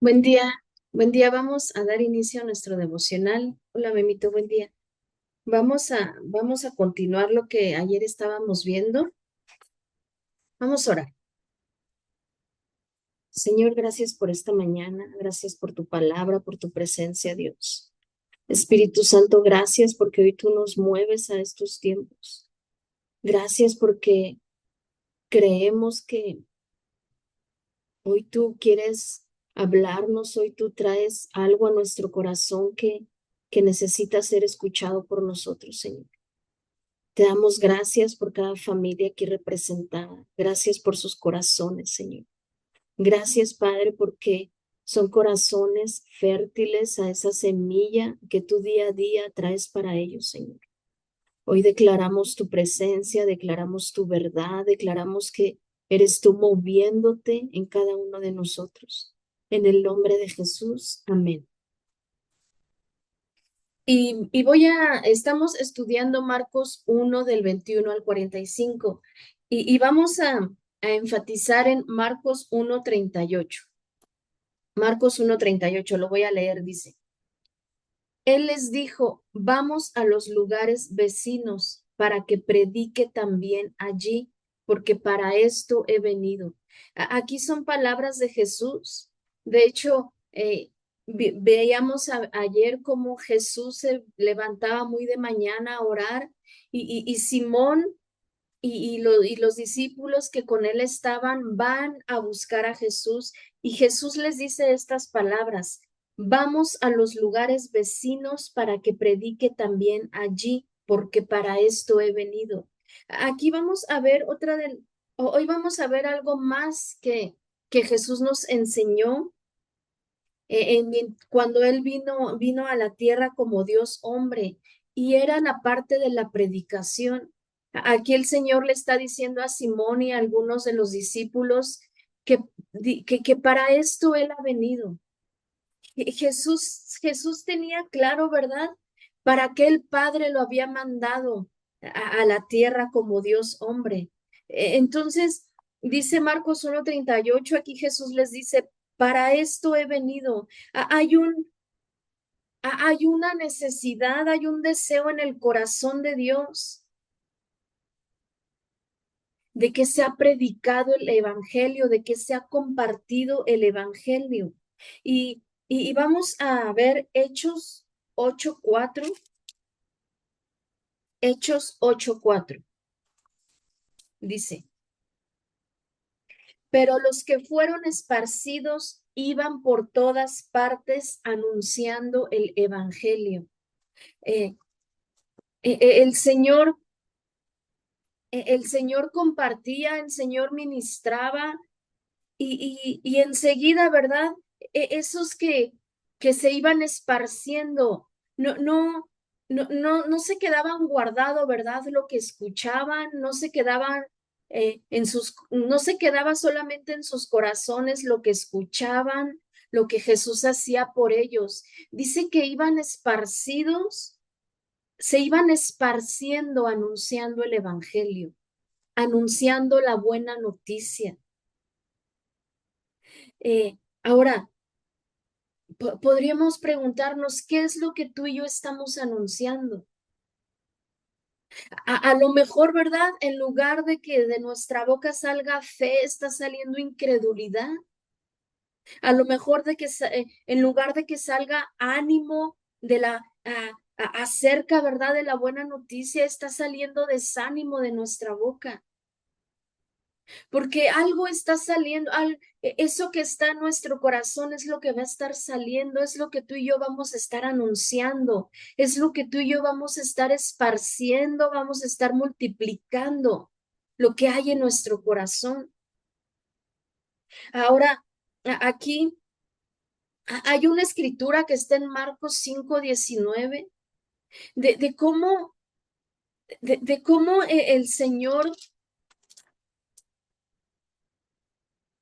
Buen día, buen día. Vamos a dar inicio a nuestro devocional. Hola, Memito, buen día. Vamos a continuar lo que ayer estábamos viendo. Vamos a orar. Señor, gracias por esta mañana. Gracias por tu palabra, por tu presencia, Dios. Espíritu Santo, gracias porque hoy tú nos mueves a estos tiempos. Gracias porque creemos que hoy tú quieres hablarnos, hoy tú traes algo a nuestro corazón que necesita ser escuchado por nosotros, Señor. Te damos gracias por cada familia aquí representada. Gracias por sus corazones, Señor. Gracias, Padre, porque son corazones fértiles a esa semilla que tú día a día traes para ellos, Señor. Hoy declaramos tu presencia, declaramos tu verdad, declaramos que eres tú moviéndote en cada uno de nosotros. En el nombre de Jesús, amén. Estamos estudiando Marcos 1 del 21 al 45 y vamos a enfatizar en Marcos 1:38. Marcos 1:38, lo voy a leer, dice. Él les dijo, vamos a los lugares vecinos para que predique también allí, porque para esto he venido. Aquí son palabras de Jesús. De hecho, veíamos ayer cómo Jesús se levantaba muy de mañana a orar y Simón y los discípulos que con él estaban van a buscar a Jesús y Jesús les dice estas palabras, vamos a los lugares vecinos para que predique también allí, porque para esto he venido. Aquí vamos a ver hoy vamos a ver algo más que Jesús nos enseñó cuando él vino a la tierra como Dios hombre y era la parte de la predicación. Aquí el Señor le está diciendo a Simón y a algunos de los discípulos que para esto Él ha venido. Jesús tenía claro, ¿verdad? Para qué el Padre lo había mandado a la tierra como Dios hombre. Entonces, dice Marcos 1:38, aquí Jesús les dice, para esto he venido. Hay una necesidad, hay un deseo en el corazón de Dios de que se ha predicado el evangelio, de que se ha compartido el evangelio. Y vamos a ver Hechos 8:4, Hechos 8:4. Dice, pero los que fueron esparcidos iban por todas partes anunciando el evangelio. Eh, el Señor, el Señor compartía, el Señor ministraba y enseguida, ¿verdad? Esos que se iban esparciendo, no, no, no se quedaban guardado, ¿verdad? Lo que escuchaban, no se quedaban no se quedaba solamente en sus corazones lo que escuchaban, lo que Jesús hacía por ellos. Dice que iban esparcidos, se iban esparciendo anunciando el evangelio, anunciando la buena noticia. Ahora, podríamos preguntarnos qué es lo que tú y yo estamos anunciando. A lo mejor, ¿verdad? En lugar de que de nuestra boca salga fe, está saliendo incredulidad. A lo mejor en lugar de que salga ánimo de acerca, ¿verdad? De la buena noticia, está saliendo desánimo de nuestra boca. Porque algo está saliendo, eso que está en nuestro corazón es lo que va a estar saliendo, es lo que tú y yo vamos a estar anunciando, es lo que tú y yo vamos a estar esparciendo, vamos a estar multiplicando lo que hay en nuestro corazón. Ahora, aquí hay una escritura que está en Marcos 5:19 de cómo, de cómo el Señor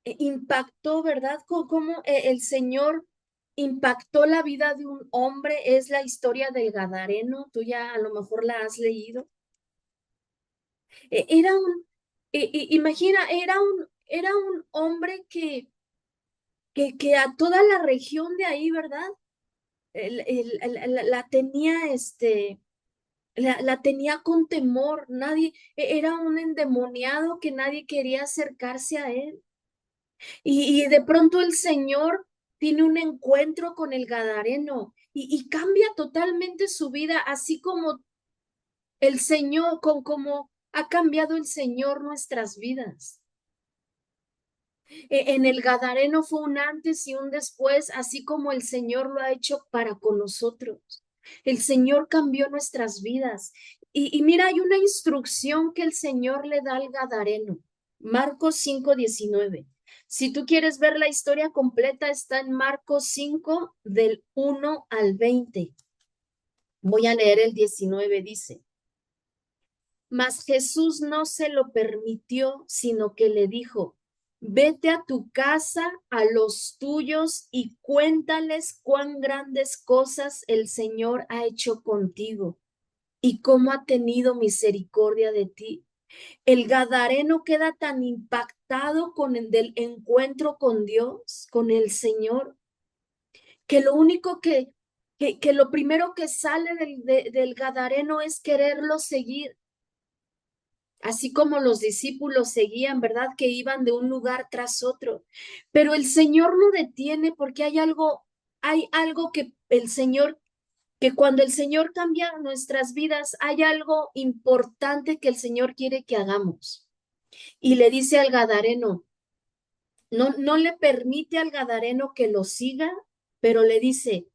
impactó, ¿verdad? Cómo el Señor impactó la vida de un hombre. Es la historia del Gadareno. Tú ya a lo mejor la has leído. Era un, imagina, era un hombre que a toda la región de ahí, ¿verdad? La tenía, la tenía con temor, nadie, era un endemoniado que nadie quería acercarse a él. Y de pronto el Señor tiene un encuentro con el Gadareno y cambia totalmente su vida, así como el Señor, como ha cambiado el Señor nuestras vidas. En el Gadareno fue un antes y un después, así como el Señor lo ha hecho para con nosotros. El Señor cambió nuestras vidas. Y mira, hay una instrucción que el Señor le da al Gadareno. Marcos 5:19. Si tú quieres ver la historia completa, está en Marcos 5 del 1 al 20. Voy a leer el 19, dice. Mas Jesús no se lo permitió, sino que le dijo, vete a tu casa, a los tuyos, y cuéntales cuán grandes cosas el Señor ha hecho contigo y cómo ha tenido misericordia de ti. El Gadareno queda tan impactado con el del encuentro con Dios, con el Señor, que lo único que lo primero que sale del Gadareno es quererlo seguir. Así como los discípulos seguían, ¿verdad? Que iban de un lugar tras otro. Pero el Señor lo detiene porque hay algo que el Señor, que cuando el Señor cambia nuestras vidas, hay algo importante que el Señor quiere que hagamos. Y le dice al Gadareno, no le permite al Gadareno que lo siga, pero le dice,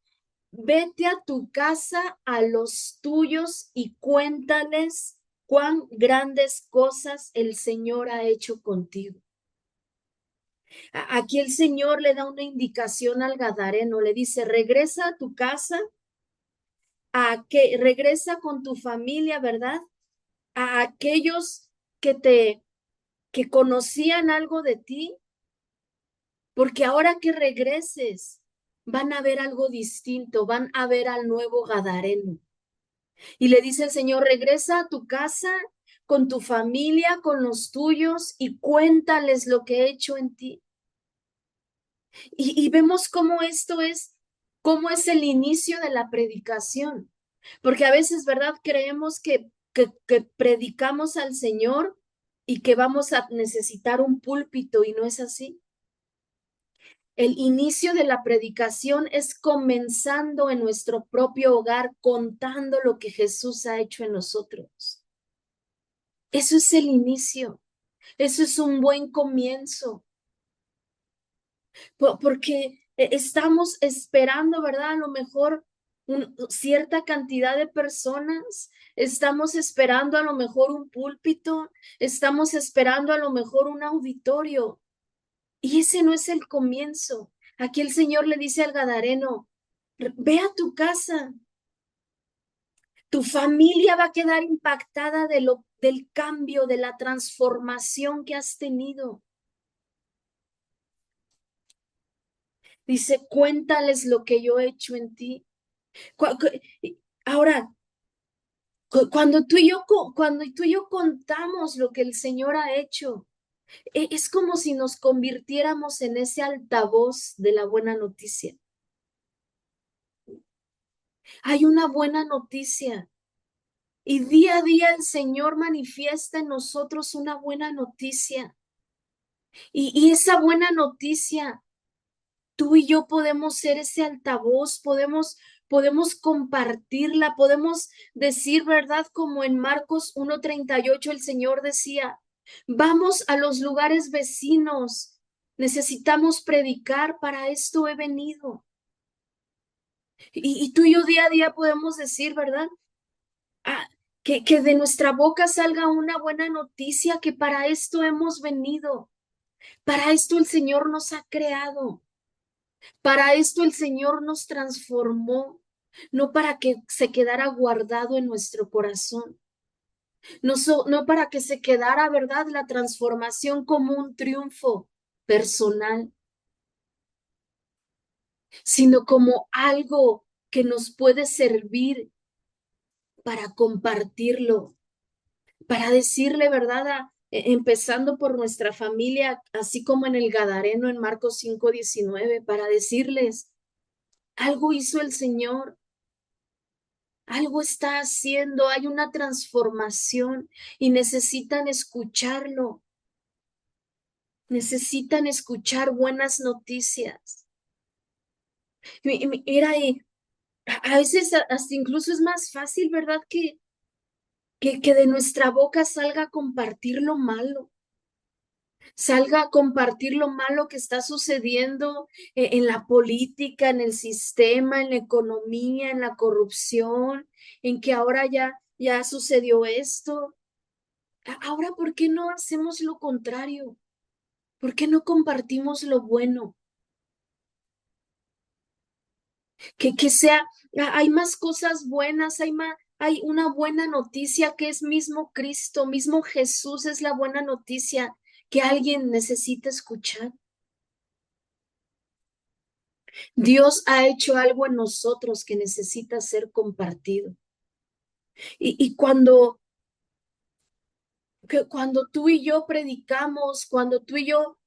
vete a tu casa, a los tuyos y cuéntales cuán grandes cosas el Señor ha hecho contigo. Aquí el Señor le da una indicación al Gadareno, le dice, regresa a tu casa, regresa con tu familia, ¿verdad? A aquellos que conocían algo de ti, porque ahora que regreses, van a ver algo distinto, van a ver al nuevo Gadareno. Y le dice el Señor, regresa a tu casa con tu familia, con los tuyos y cuéntales lo que he hecho en ti. Y vemos cómo es el inicio de la predicación. Porque a veces, ¿verdad? Creemos que predicamos al Señor y que vamos a necesitar un púlpito y no es así. El inicio de la predicación es comenzando en nuestro propio hogar, contando lo que Jesús ha hecho en nosotros. Eso es el inicio, eso es un buen comienzo, porque estamos esperando, ¿verdad? A lo mejor cierta cantidad de personas, estamos esperando a lo mejor un púlpito, estamos esperando a lo mejor un auditorio, y ese no es el comienzo. Aquí el Señor le dice al Gadareno, ve a tu casa, tu familia va a quedar impactada del cambio, de la transformación que has tenido. Dice, cuéntales lo que yo he hecho en ti. Ahora, cuando tú y yo contamos lo que el Señor ha hecho, es como si nos convirtiéramos en ese altavoz de la buena noticia. Hay una buena noticia y día a día el Señor manifiesta en nosotros una buena noticia. Y esa buena noticia, tú y yo podemos ser ese altavoz, podemos compartirla, podemos decir, ¿verdad? Como en Marcos 1:38 el Señor decía, vamos a los lugares vecinos, necesitamos predicar, para esto he venido. Y tú y yo día a día podemos decir, ¿verdad? Ah, que de nuestra boca salga una buena noticia, que para esto hemos venido, para esto el Señor nos ha creado. Para esto el Señor nos transformó, no para que se quedara guardado en nuestro corazón, no para que se quedara, ¿verdad?, la transformación como un triunfo personal, sino como algo que nos puede servir para compartirlo, para decirle, ¿verdad?, empezando por nuestra familia, así como en el Gadareno en Marcos 5:19, para decirles, algo hizo el Señor, algo está haciendo, hay una transformación y necesitan escuchar buenas noticias. Mira, a veces hasta incluso es más fácil, ¿verdad? Que de nuestra boca salga a compartir lo malo, salga a compartir lo malo que está sucediendo en la política, en el sistema, en la economía, en la corrupción, en que ahora ya sucedió esto. Ahora, ¿por qué no hacemos lo contrario? ¿Por qué no compartimos lo bueno? Que sea, hay más cosas buenas, hay una buena noticia que es mismo Cristo, mismo Jesús es la buena noticia que alguien necesita escuchar. Dios ha hecho algo en nosotros que necesita ser compartido. Y cuando tú y yo predicamos, cuando tú y yo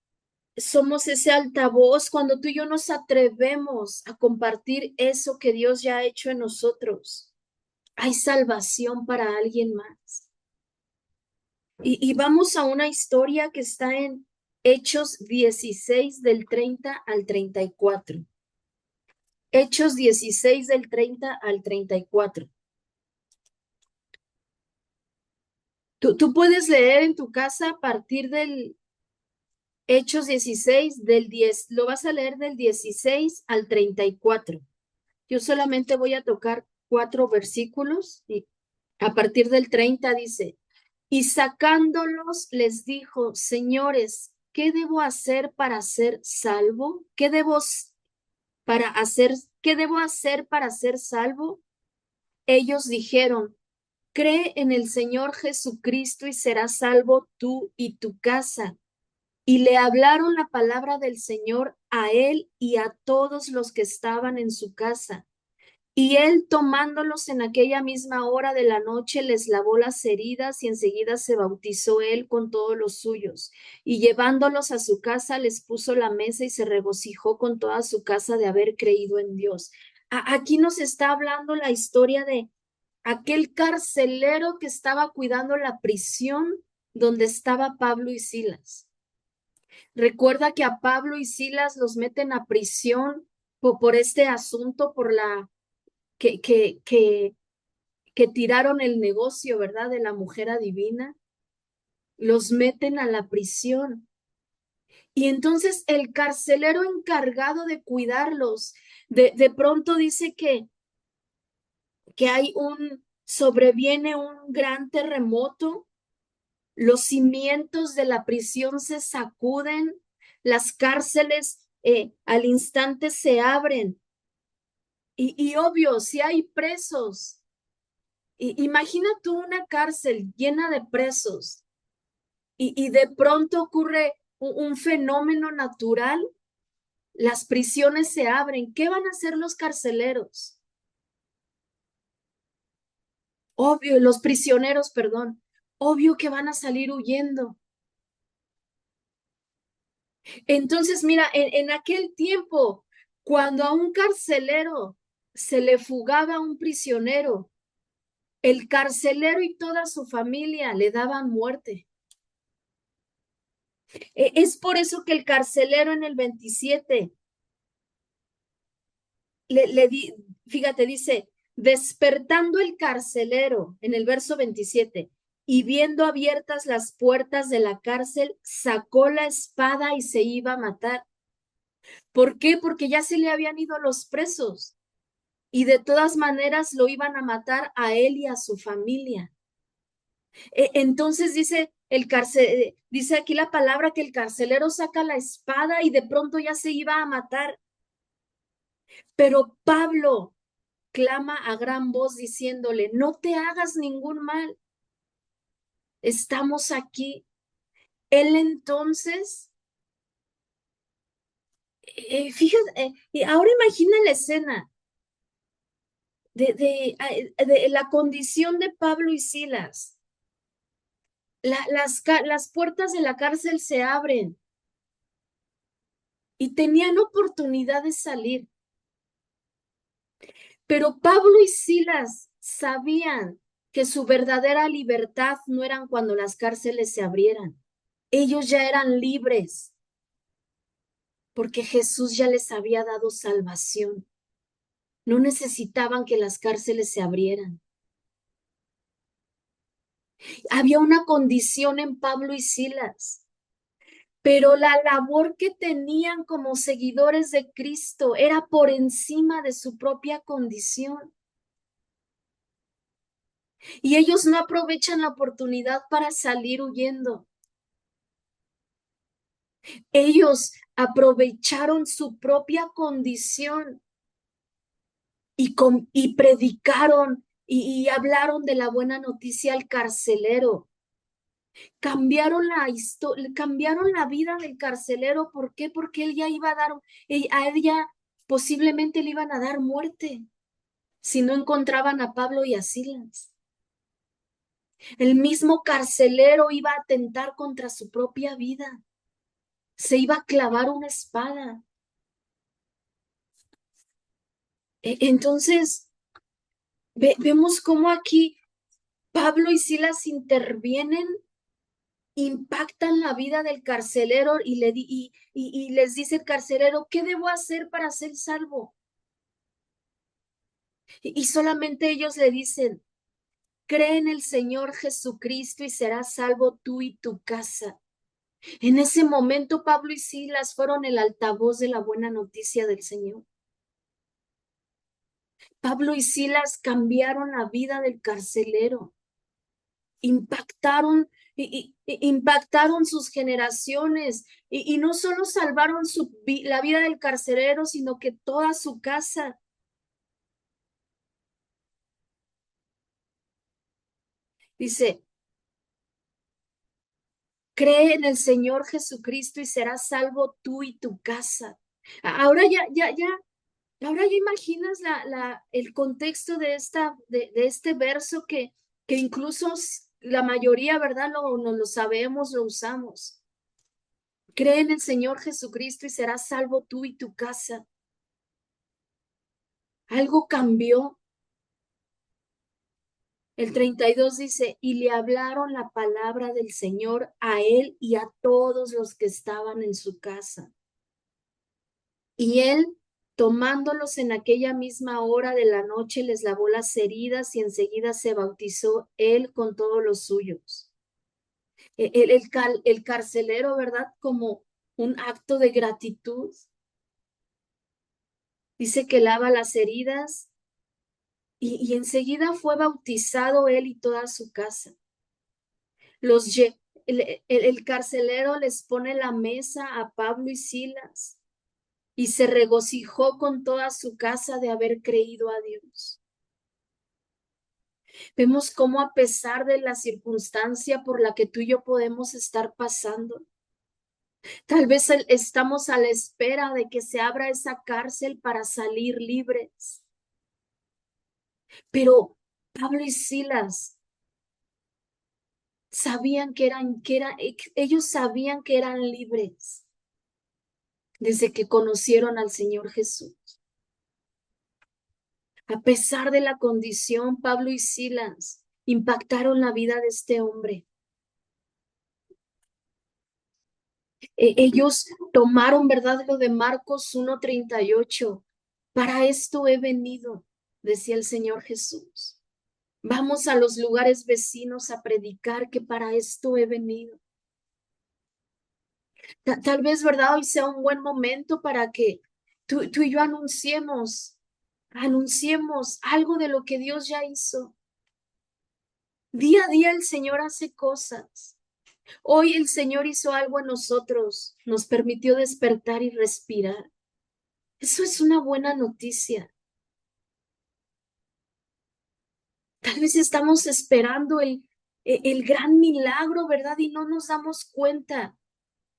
somos ese altavoz, cuando tú y yo nos atrevemos a compartir eso que Dios ya ha hecho en nosotros, hay salvación para alguien más. Y vamos a una historia que está en Hechos 16 del 30 al 34. Hechos 16 del 30 al 34. Tú puedes leer en tu casa a partir del Hechos 16 del 10, lo vas a leer del 16 al 34. Yo solamente voy a tocar 4 versículos y a partir del 30 dice, y sacándolos les dijo, señores, ¿qué debo hacer para ser salvo? Para hacer, ¿qué debo hacer para ser salvo? Ellos dijeron, cree en el Señor Jesucristo y serás salvo tú y tu casa. Y le hablaron la palabra del Señor a él y a todos los que estaban en su casa. Y él, tomándolos en aquella misma hora de la noche, les lavó las heridas y enseguida se bautizó él con todos los suyos. Y llevándolos a su casa, les puso la mesa y se regocijó con toda su casa de haber creído en Dios. Aquí nos está hablando la historia de aquel carcelero que estaba cuidando la prisión donde estaba Pablo y Silas. Recuerda que a Pablo y Silas los meten a prisión por este asunto, por la que, que, que, que tiraron el negocio, ¿verdad? De la mujer adivina, los meten a la prisión. Y entonces el carcelero encargado de cuidarlos, de pronto dice que sobreviene un gran terremoto, los cimientos de la prisión se sacuden, las cárceles al instante se abren. Y obvio, si hay presos, imagina tú una cárcel llena de presos y de pronto ocurre un fenómeno natural, las prisiones se abren. ¿Qué van a hacer los carceleros? Obvio, los prisioneros, perdón, obvio que van a salir huyendo. Entonces, mira, en aquel tiempo, cuando a un carcelero se le fugaba a un prisionero, el carcelero y toda su familia le daban muerte. Es por eso que el carcelero en el 27 fíjate, dice, despertando el carcelero en el verso 27 y viendo abiertas las puertas de la cárcel, sacó la espada y se iba a matar. ¿Por qué? Porque ya se le habían ido los presos y de todas maneras lo iban a matar a él y a su familia. Entonces dice aquí la palabra que el carcelero saca la espada y de pronto ya se iba a matar. Pero Pablo clama a gran voz diciéndole, no te hagas ningún mal, estamos aquí. Él entonces, fíjate, y ahora imagina la escena de la condición de Pablo y Silas. las puertas de la cárcel se abren y tenían oportunidad de salir. Pero Pablo y Silas sabían que su verdadera libertad no eran cuando las cárceles se abrieran. Ellos ya eran libres porque Jesús ya les había dado salvación. No necesitaban que las cárceles se abrieran. Había una condición en Pablo y Silas, pero la labor que tenían como seguidores de Cristo era por encima de su propia condición. Y ellos no aprovechan la oportunidad para salir huyendo. Ellos aprovecharon su propia condición y predicaron y hablaron de la buena noticia al carcelero. Cambiaron cambiaron la vida del carcelero. ¿Por qué? Porque él ya iba a dar, a ella posiblemente le iban a dar muerte si no encontraban a Pablo y a Silas. El mismo carcelero iba a atentar contra su propia vida. Se iba a clavar una espada. Entonces, vemos cómo aquí Pablo y Silas intervienen, impactan la vida del carcelero y les dice el carcelero, ¿qué debo hacer para ser salvo? Y solamente ellos le dicen, cree en el Señor Jesucristo y serás salvo tú y tu casa. En ese momento Pablo y Silas fueron el altavoz de la buena noticia del Señor. Pablo y Silas cambiaron la vida del carcelero, impactaron, impactaron sus generaciones y no solo salvaron la vida del carcelero, sino que toda su casa. Dice, cree en el Señor Jesucristo y serás salvo tú y tu casa. Ahora ahora ya imaginas el contexto de de este verso que incluso la mayoría, ¿verdad? No lo sabemos, lo usamos. Cree en el Señor Jesucristo y serás salvo tú y tu casa. Algo cambió. El 32 dice, y le hablaron la palabra del Señor a él y a todos los que estaban en su casa. Y él, tomándolos en aquella misma hora de la noche, les lavó las heridas y enseguida se bautizó él con todos los suyos. El carcelero, ¿verdad? Como un acto de gratitud. Dice que lava las heridas y enseguida fue bautizado él y toda su casa. El carcelero les pone la mesa a Pablo y Silas y se regocijó con toda su casa de haber creído a Dios. Vemos cómo a pesar de la circunstancia por la que tú y yo podemos estar pasando, tal vez estamos a la espera de que se abra esa cárcel para salir libres. Pero Pablo y Silas sabían ellos sabían que eran libres desde que conocieron al Señor Jesús. A pesar de la condición, Pablo y Silas impactaron la vida de este hombre. Ellos tomaron, ¿verdad? Lo de Marcos 1:38. Para esto he venido, decía el Señor Jesús. Vamos a los lugares vecinos a predicar que para esto he venido. Tal vez, ¿verdad? Hoy sea un buen momento para que tú y yo anunciemos algo de lo que Dios ya hizo. Día a día el Señor hace cosas. Hoy el Señor hizo algo en nosotros, nos permitió despertar y respirar. Eso es una buena noticia. Tal vez estamos esperando el gran milagro, ¿verdad? Y no nos damos cuenta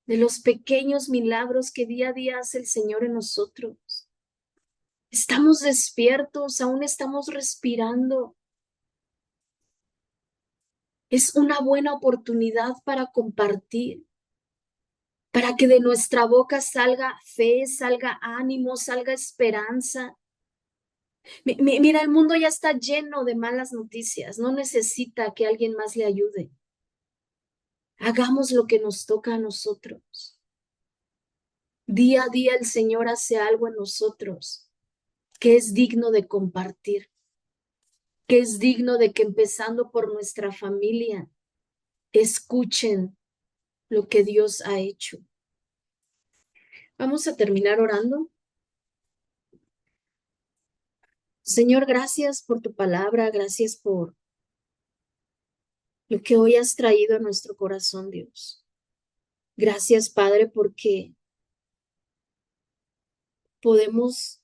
de los pequeños milagros que día a día hace el Señor en nosotros. Estamos despiertos, aún estamos respirando. Es una buena oportunidad para compartir, para que de nuestra boca salga fe, salga ánimo, salga esperanza. Mira, el mundo ya está lleno de malas noticias, no necesita que alguien más le ayude. Hagamos lo que nos toca a nosotros. Día a día el Señor hace algo en nosotros que es digno de compartir, que es digno de que empezando por nuestra familia, escuchen lo que Dios ha hecho. Vamos a terminar orando. Señor, gracias por tu palabra, gracias por lo que hoy has traído a nuestro corazón, Dios. Gracias, Padre, porque podemos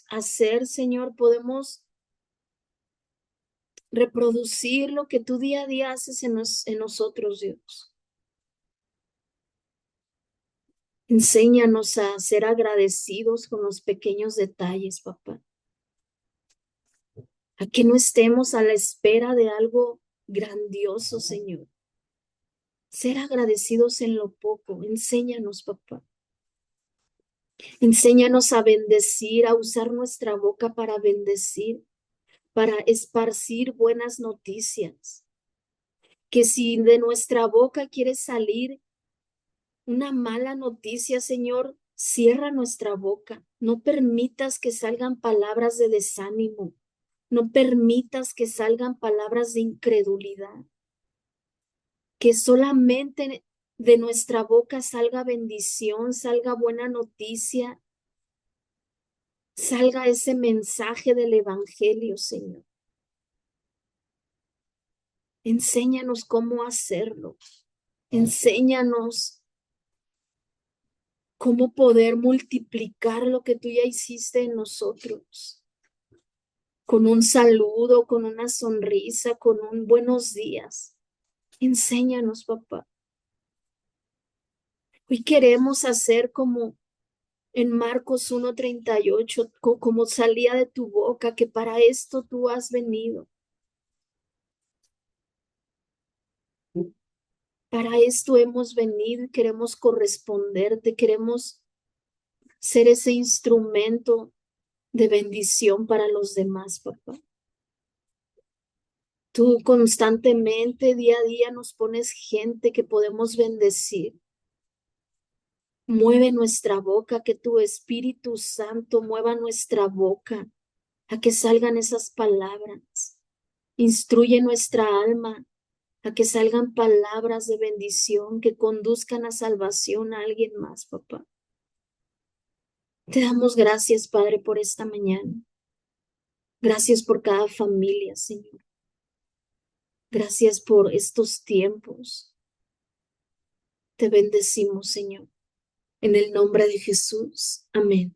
hacer, Señor, podemos reproducir lo que tú día a día haces en nosotros, Dios. Enséñanos a ser agradecidos con los pequeños detalles, papá. A que no estemos a la espera de algo grandioso, Señor. Ser agradecidos en lo poco. Enséñanos, papá. Enséñanos a bendecir, a usar nuestra boca para bendecir, para esparcir buenas noticias. Que si de nuestra boca quiere salir una mala noticia, Señor, cierra nuestra boca. No permitas que salgan palabras de desánimo. No permitas que salgan palabras de incredulidad. Que solamente de nuestra boca salga bendición, salga buena noticia, salga ese mensaje del Evangelio, Señor. Enséñanos cómo hacerlo. Enséñanos cómo poder multiplicar lo que tú ya hiciste en nosotros. Con un saludo, con una sonrisa, con un buenos días. Enséñanos, papá. Hoy queremos hacer como en Marcos 1:38, como salía de tu boca, que para esto tú has venido. Para esto hemos venido y queremos corresponderte, queremos ser ese instrumento de bendición para los demás, papá. Tú constantemente, día a día, nos pones gente que podemos bendecir. Mueve nuestra boca, que tu Espíritu Santo mueva nuestra boca a que salgan esas palabras. Instruye nuestra alma a que salgan palabras de bendición que conduzcan a salvación a alguien más, papá. Te damos gracias, Padre, por esta mañana. Gracias por cada familia, Señor. Gracias por estos tiempos. Te bendecimos, Señor. En el nombre de Jesús. Amén.